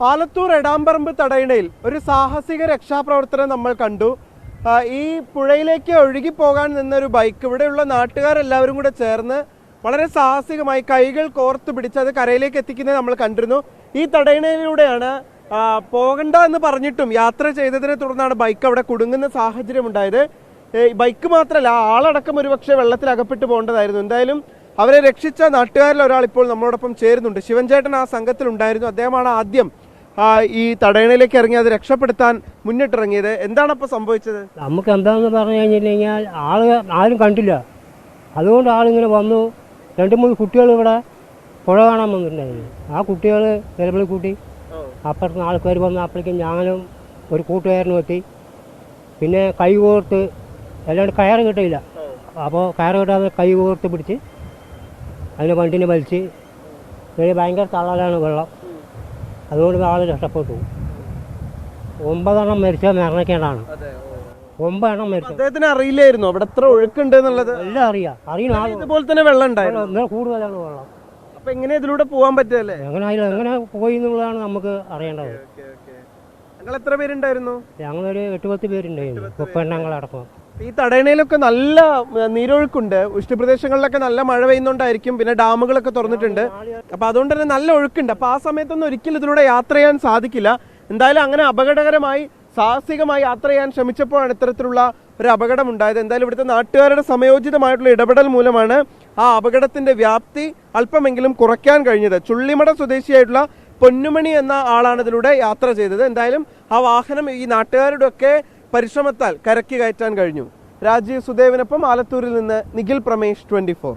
ആലത്തൂർ എടാമ്പറമ്പ് തടയണയിൽ ഒരു സാഹസിക രക്ഷാപ്രവർത്തനം നമ്മൾ കണ്ടു. ഈ പുഴയിലേക്ക് ഒഴുകിപ്പോകാൻ നിന്നൊരു ബൈക്ക് ഇവിടെയുള്ള നാട്ടുകാരെല്ലാവരും കൂടെ ചേർന്ന് വളരെ സാഹസികമായി കൈകൾ കോർത്ത് പിടിച്ച് അത് കരയിലേക്ക് എത്തിക്കുന്നത് നമ്മൾ കണ്ടിരുന്നു. ഈ തടയണയിലൂടെയാണ് പോകണ്ട എന്ന് പറഞ്ഞിട്ടും യാത്ര ചെയ്തതിനെ തുടർന്നാണ് ബൈക്ക് അവിടെ കുടുങ്ങുന്ന സാഹചര്യം ഉണ്ടായത്. ബൈക്ക് മാത്രമല്ല, ആളടക്കം ഒരുപക്ഷെ വെള്ളത്തിൽ അകപ്പെട്ടു പോകേണ്ടതായിരുന്നു. എന്തായാലും അവരെ രക്ഷിച്ച നാട്ടുകാരിൽ ഒരാൾ ഇപ്പോൾ നമ്മളോടൊപ്പം ചേരുന്നുണ്ട്. ശിവൻചേട്ടൻ ആ സംഘത്തിൽ ഉണ്ടായിരുന്നു. അദ്ദേഹമാണ് ആദ്യം ഈ തടയണയിലേക്ക് ഇറങ്ങി അത് രക്ഷപ്പെടുത്താൻ മുന്നിട്ടിറങ്ങിയത്. എന്താണ് അപ്പോൾ സംഭവിച്ചത്? നമുക്ക് എന്താണെന്ന് പറഞ്ഞു കഴിഞ്ഞാൽ ആരും കണ്ടില്ല. അതുകൊണ്ട് ആളിങ്ങനെ വന്നു. 2-3 കുട്ടികൾ ഇവിടെ പുഴ കാണാൻ വന്നിട്ടുണ്ടായിരുന്നു. ആ കുട്ടികൾ നിലവിളി കൂട്ടി അപ്പുറത്ത് ആൾക്കാർ വന്ന് അപ്പോഴേക്കും ഞാനും ഒരു കൂട്ടുകാരനും എത്തി. പിന്നെ കൈ കോർത്ത് അല്ലാണ്ട് കയറ് കിട്ടിയില്ല. അപ്പോൾ കയറ് കിട്ടാതെ കൈ കോർത്ത് പിടിച്ച് അതിനെ വണ്ടിനെ വലിച്ച് ഭയങ്കര തള്ളലാണ് വെള്ളം. അതുകൊണ്ട് ആൾ രക്ഷപ്പെട്ടു. 9 എണ്ണം മരിച്ചാൽ മരണക്കേണ്ടാണ്. 9 എണ്ണം മരിച്ചു. അദ്ദേഹത്തിന് അറിയില്ലായിരുന്നു അവിടെ എത്ര ഒഴുക്കുണ്ട് എന്നുള്ളത്? എല്ലാം അറിയുന്ന ഇതുപോലെ തന്നെ വെള്ളം ഉണ്ടായിരുന്നു. കൂടുതലാണ് വെള്ളം. അപ്പൊ എങ്ങനെ ഇതിലൂടെ പോകാൻ പറ്റുമല്ലേ? എങ്ങനെ പോയി എന്നുള്ളതാണ് നമുക്ക് അറിയേണ്ടത്. ഞങ്ങൾ എത്ര പേരുണ്ടായിരുന്നു? ഞങ്ങളൊരു 8-10 പേരുണ്ടായിരുന്നു, പെണ്ണുങ്ങളടക്കം. ഈ തടയണയിലൊക്കെ നല്ല നീരൊഴുക്കുണ്ട്. ഉഷ്ണപ്രദേശങ്ങളിലൊക്കെ നല്ല മഴ പെയ്യുന്നുണ്ടായിരിക്കും. പിന്നെ ഡാമുകളൊക്കെ തുറന്നിട്ടുണ്ട്. അപ്പൊ അതുകൊണ്ട് തന്നെ നല്ല ഒഴുക്കുണ്ട്. അപ്പൊ ആ സമയത്തൊന്നും ഒരിക്കലും ഇതിലൂടെ യാത്ര ചെയ്യാൻ സാധിക്കില്ല. എന്തായാലും അങ്ങനെ അപകടകരമായി സാഹസികമായി യാത്ര ചെയ്യാൻ ശ്രമിച്ചപ്പോഴാണ് ഇത്തരത്തിലുള്ള ഒരു അപകടം ഉണ്ടായത്. എന്തായാലും ഇവിടുത്തെ നാട്ടുകാരുടെ സമയോചിതമായിട്ടുള്ള ഇടപെടൽ മൂലമാണ് ആ അപകടത്തിന്റെ വ്യാപ്തി അല്പമെങ്കിലും കുറയ്ക്കാൻ കഴിഞ്ഞത്. ചുള്ളിമട സ്വദേശിയായിട്ടുള്ള പൊന്നുമണി എന്ന ആളാണ് ഇതിലൂടെ യാത്ര ചെയ്തത്. എന്തായാലും ആ വാഹനം ഈ നാട്ടുകാരുടെ ഒക്കെ പരിശ്രമത്താൽ കരക്കി കയറ്റാൻ കഴിഞ്ഞു. രാജീവ് സുദേവിനൊപ്പം ആലത്തൂരിൽ നിന്ന് നിഖിൽ പ്രമേഷ്, 24.